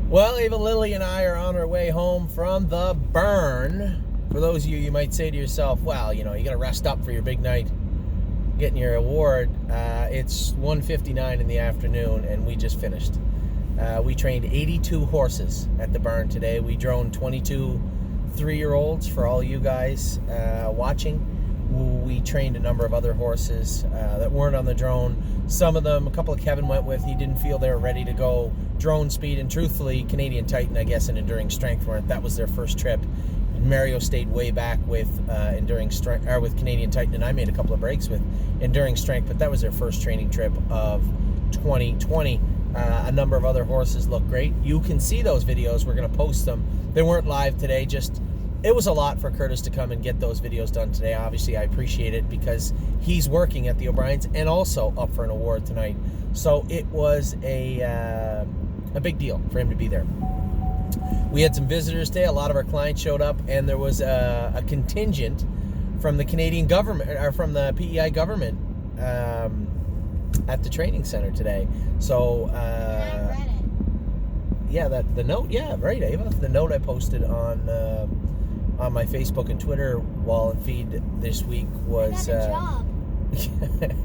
Well, Ava, Lily, and I are on our way home from the burn. For those of you, you might say to yourself, well, you got to rest up for your big night, getting your award. It's 1:59 in the afternoon, and we just finished. We trained 82 horses at the barn today. We droned 22 3-year-olds for all you guys watching. We trained a number of other horses that weren't on the drone. Some of them, a couple of Kevin went with, he didn't feel they were ready to go drone speed. And truthfully, Canadian Titan, I guess, and Enduring Strength weren't. That was their first trip. Mario stayed way back with Enduring Strength, or with Canadian Titan, and I made a couple of breaks with Enduring Strength, but that was their first training trip of 2020. A number of other horses look great. You can see those videos. We're going to post them. They weren't live today. It was a lot for Curtis to come and get those videos done today. Obviously, I appreciate it because he's working at the O'Briens and also up for an award tonight. So it was a big deal for him to be there. We had some visitors today. A lot of our clients showed up, and there was a contingent from the Canadian government, or from the PEI government, at the training center today. So yeah, the note, yeah, right, Ava. The note I posted on my Facebook and Twitter wall and feed this week was. I got a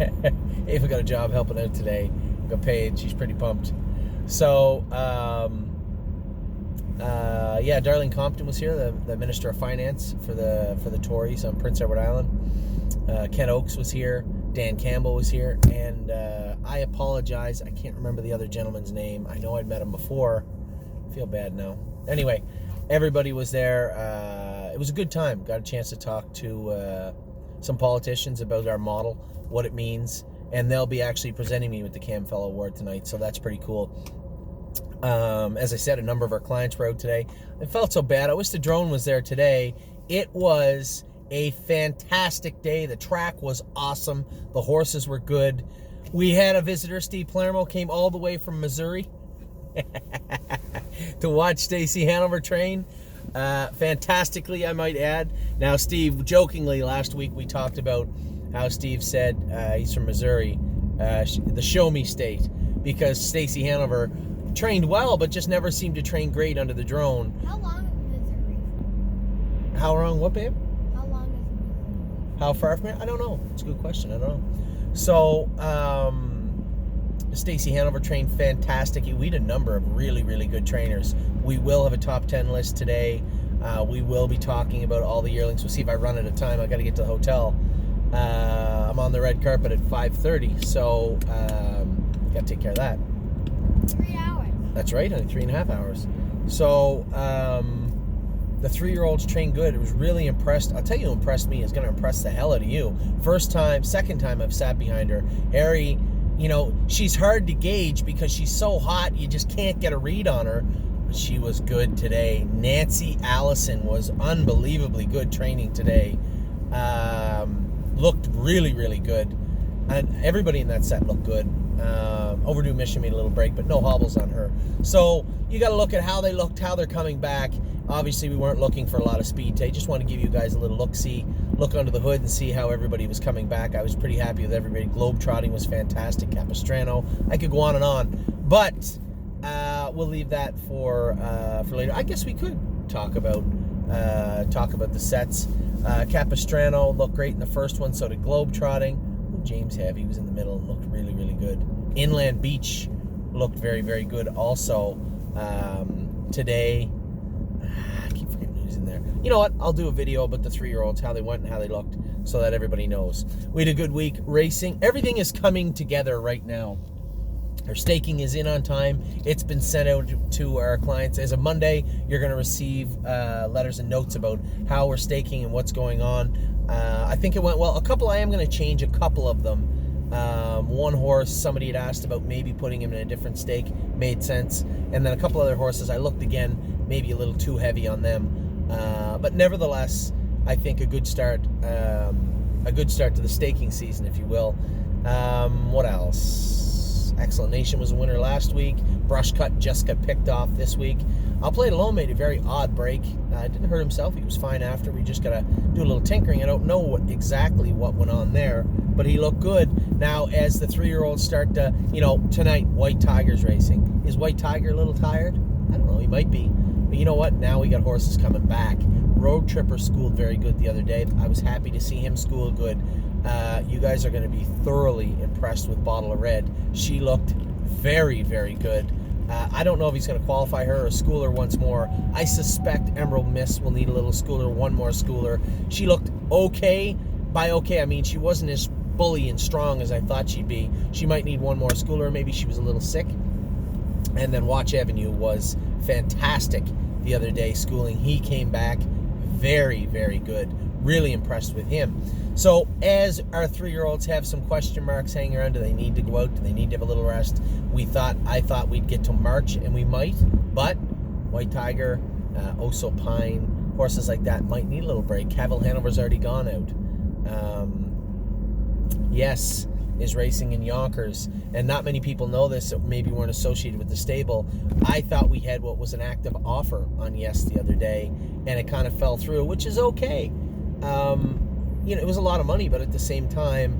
job. Ava got a job helping out today. Got paid. She's pretty pumped. So yeah, Darlene Compton was here, the Minister of Finance for the Tories on Prince Edward Island. Ken Oakes was here. Dan Campbell was here, and I apologize. I can't remember the other gentleman's name. I know I'd met him before. I feel bad now. Anyway, everybody was there. It was a good time. Got a chance to talk to some politicians about our model, what it means, and they'll be actually presenting me with the Cam Fellow Award tonight, so that's pretty cool. As I said, a number of our clients were out today. I felt so bad. I wish the drone was there today. It was a fantastic day. The track was awesome. The horses were good. We had a visitor, Steve Palermo, came all the way from Missouri to watch Stacy Hanover train. Fantastically, I might add. Now, Steve, jokingly, last week we talked about how Steve said he's from Missouri, the show me state, because Stacy Hanover trained well, but just never seemed to train great under the drone. How long is Missouri? How long? What, babe? How long is Missouri? How far from here? I don't know. It's a good question. I don't know. So, Stacy Hanover trained fantastic. We had a number of really, really good trainers. We will have a top 10 list today. We will be talking about all the yearlings. We'll see if I run out of time. I got to get to the hotel. I'm on the red carpet at 5:30, so got to take care of that. 3 hours. That's right, honey, 3.5 hours. So the 3-year-olds trained good. It was really impressed. I'll tell you who impressed me is going to impress the hell out of you. Second time I've sat behind her. Harry, she's hard to gauge because she's so hot, you just can't get a read on her. But she was good today. Nancy Allison was unbelievably good training today. Looked really, really good. And everybody in that set looked good. Overdue Mission made a little break, but no hobbles on her. So you got to look at how they looked, how they're coming back. Obviously, we weren't looking for a lot of speed today. Just want to give you guys a little look under the hood and see how everybody was coming back. I was pretty happy with everybody. Globetrotting was fantastic. Capistrano. I could go on and on, but we'll leave that for later. I guess we could talk about the sets. Capistrano looked great in the first one. So did Globetrotting. James have. He was in the middle and looked really, really good. Inland Beach looked very, very good also today. I keep forgetting who's in there. You know what? I'll do a video about the 3-year-olds, how they went and how they looked, so that everybody knows. We had a good week racing. Everything is coming together right now. Our staking is in on time. It's been sent out to our clients. As of Monday, you're going to receive letters and notes about how we're staking and what's going on. I think it went well. I am going to change a couple of them. One horse, somebody had asked about maybe putting him in a different stake. Made sense. And then a couple other horses, I looked again, maybe a little too heavy on them. But nevertheless, I think a good start to the staking season, if you will. What else? Excellent Nation was a winner last week. Brush Cut just got picked off this week. I'll Play It Alone made a very odd break. Didn't hurt himself. He was fine after. We just got to do a little tinkering. I don't know exactly what went on there, but he looked good. Now, as the 3-year-olds start to, tonight, White Tigers racing. Is White Tiger a little tired? I don't know, he might be. But you know what? Now we got horses coming back. Road Tripper schooled very good the other day. I was happy to see him school good. You guys are going to be thoroughly impressed with Bottle of Red. She looked very, very good. I don't know if he's going to qualify her or school her once more. I suspect Emerald Miss will need a little schooler, one more schooler. She looked okay. By okay, I mean she wasn't as bully and strong as I thought she'd be. She might need one more schooler. Maybe she was a little sick. And then Watch Avenue was fantastic the other day schooling. He came back very, very good. Really impressed with him. So as our 3-year-olds have some question marks hanging around, do they need to go out? Do they need to have a little rest? I thought we'd get to March, and we might. But White Tiger, Oso Pine, horses like that might need a little break. Cavill Hanover's already gone out. Yes is racing in Yonkers, and not many people know this that maybe weren't associated with the stable. I thought we had what was an active offer on Yes the other day, and it kind of fell through, which is okay. It was a lot of money, but at the same time,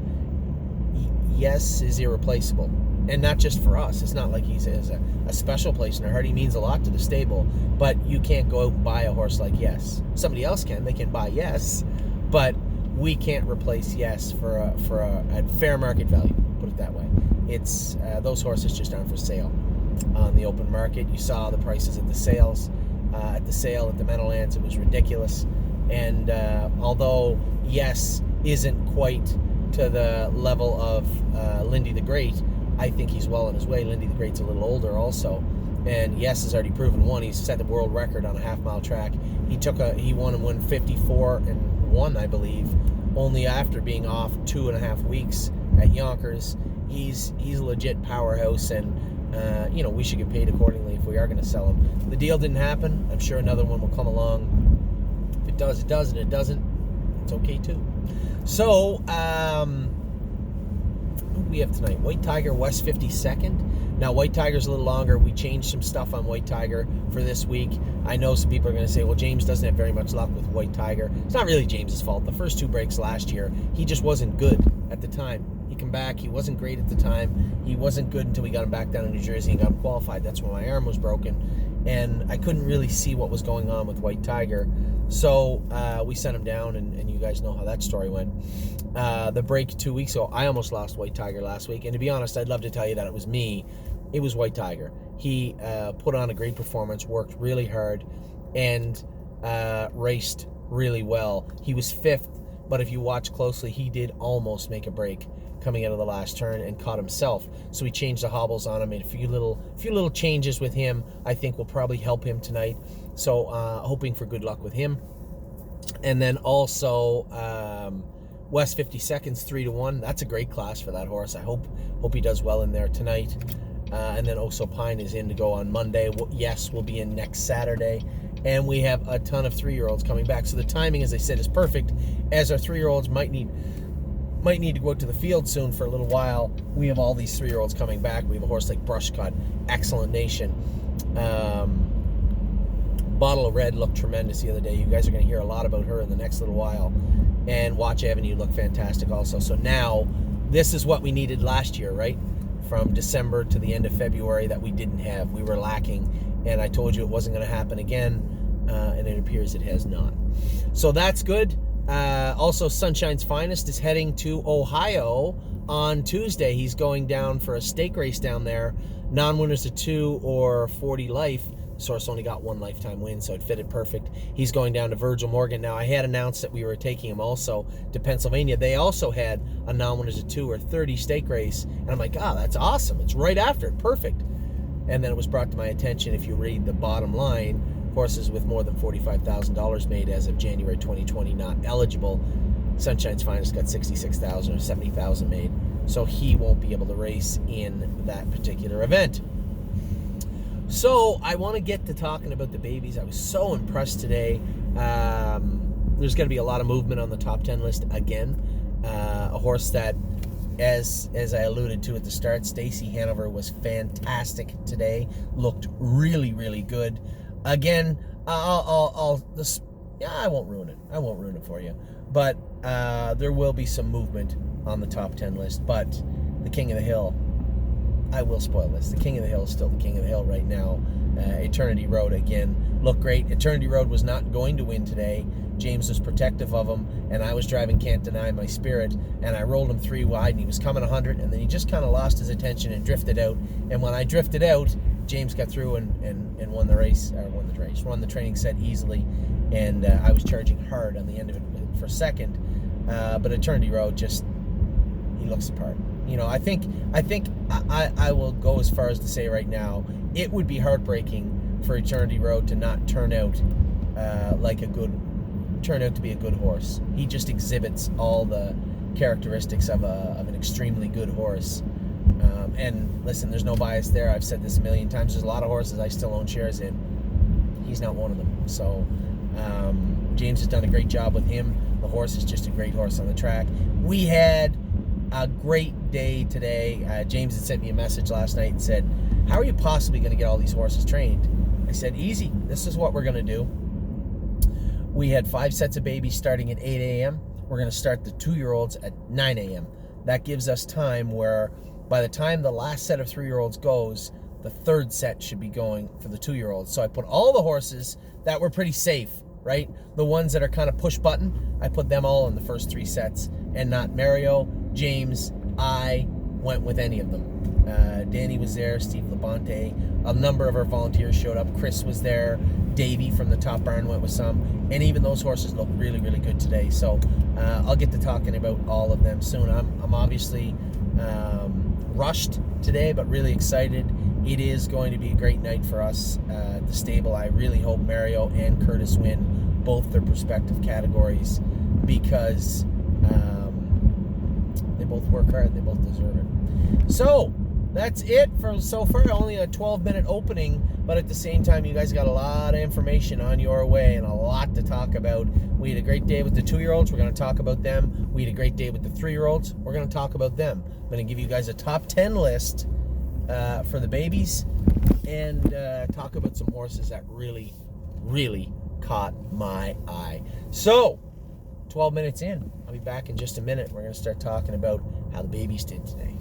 Yes is irreplaceable, and not just for us. It's not like he's a special place in our heart. He means a lot to the stable, but you can't go out and buy a horse like Yes. Somebody else can. They can buy Yes, but we can't replace Yes for a fair market value. Put it that way. It's those horses just aren't for sale on the open market. You saw the prices at the sales, at the Meadowlands. It was ridiculous. And although Yes isn't quite to the level of Lindy the Great, I think he's well on his way. Lindy the Great's a little older also, and Yes has already proven one. He's set the world record on a half-mile track. He won and won 54-1, I believe, only after being off 2.5 weeks at Yonkers. He's a legit powerhouse, and we should get paid accordingly if we are going to sell him. The deal didn't happen. I'm sure another one will come along. If it does, it does, and it doesn't, it's okay too. So, who do we have tonight? White Tiger, West 52nd. Now, White Tiger's a little longer. We changed some stuff on White Tiger for this week. I know some people are going to say, well, James doesn't have very much luck with White Tiger. It's not really James's fault. The first 2 breaks last year, he just wasn't good at the time. He came back. He wasn't great at the time. He wasn't good until we got him back down in New Jersey and got him qualified. That's when my arm was broken, and I couldn't really see what was going on with White Tiger. So we sent him down, and you guys know how that story went. The break 2 weeks ago, I almost lost White Tiger last week. And to be honest, I'd love to tell you that it was me. It was White Tiger. He put on a great performance, worked really hard, and raced really well. He was 5th, but if you watch closely, he did almost make a break coming out of the last turn and caught himself. So we changed the hobbles on him, made a few little changes with him. I think will probably help him tonight. So hoping for good luck with him. And then also West 52nd's 3-1. That's a great class for that horse. I hope he does well in there tonight. And then Oso Pine is in to go on Monday. Yes, we'll be in next Saturday. And we have a ton of 3-year-olds coming back. So the timing, as I said, is perfect, as our 3-year-olds might need to go out to the field soon for a little while. We have all these 3-year-olds coming back. We have a horse like Brushcut, Excellent Nation. Bottle of Red looked tremendous the other day. You guys are going to hear a lot about her in the next little while. And Watch Avenue looked fantastic also. So now, this is what we needed last year, right? From December to the end of February that we didn't have. We were lacking. And I told you it wasn't going to happen again. And it appears it has not. So that's good. Also, Sunshine's Finest is heading to Ohio on Tuesday. He's going down for a stake race down there. Non-winners of 2 or 40 life. Source only got 1 lifetime win, so it fitted perfect. He's going down to Virgil Morgan. Now, I had announced that we were taking him also to Pennsylvania. They also had a non-winners of 2 or 30 stake race. And I'm like, that's awesome. It's right after it. Perfect. And then it was brought to my attention, if you read the bottom line, horses with more than $45,000 made as of January 2020 not eligible. Sunshine's Finest got $66,000 or $70,000 made. So he won't be able to race in that particular event. So I want to get to talking about the babies. I was so impressed today. There's going to be a lot of movement on the top 10 list again. A horse that, as I alluded to at the start, Stacy Hanover was fantastic today. Looked really, really good. Again, I won't ruin it. I won't ruin it for you. But there will be some movement on the top 10 list. But the King of the Hill, I will spoil this. The King of the Hill is still the King of the Hill right now. Eternity Road, again, looked great. Eternity Road was not going to win today. James was protective of him, and I was driving Can't Deny My Spirit, and I rolled him 3 wide, and he was coming 100, and then he just kind of lost his attention and drifted out. And when I drifted out, James got through and won the race, won the training set easily, and I was charging hard on the end of it for second. But Eternity Road, just, he looks the part. You know, I think I will go as far as to say right now, it would be heartbreaking for Eternity Road to not turn out to be a good horse. He just exhibits all the characteristics of an extremely good horse. And listen, there's no bias there. I've said this a million times. There's a lot of horses I still own shares in. He's not one of them. So James has done a great job with him. The horse is just a great horse on the track. We had a great day today. James had sent me a message last night and said, how are you possibly going to get all these horses trained? I said, easy. This is what we're going to do. We had 5 sets of babies starting at 8 a.m. We're going to start the 2-year-olds at 9 a.m. That gives us time where by the time the last set of 3-year-olds goes, the 3rd set should be going for the 2-year-olds. So I put all the horses that were pretty safe, right? The ones that are kind of push button, I put them all in the first 3 sets, and not Mario, James, I went with any of them. Danny was there, Steve Labonte, a number of our volunteers showed up. Chris was there, Davey from the Top Barn went with some, and even those horses look really, really good today. So I'll get to talking about all of them soon. I'm obviously rushed today, but really excited. It is going to be a great night for us at the stable. I really hope Mario and Curtis win both their respective categories, because they both work hard. They both deserve it. So that's it for so far. Only a 12-minute opening, but at the same time, you guys got a lot of information on your way and a lot to talk about. We had a great day with the 2-year-olds. We're going to talk about them. We had a great day with the 3-year-olds. We're going to talk about them. I'm going to give you guys a top 10 list for the babies, and talk about some horses that really, really caught my eye. So 12 minutes in, I'll be back in just a minute. We're going to start talking about how the babies did today.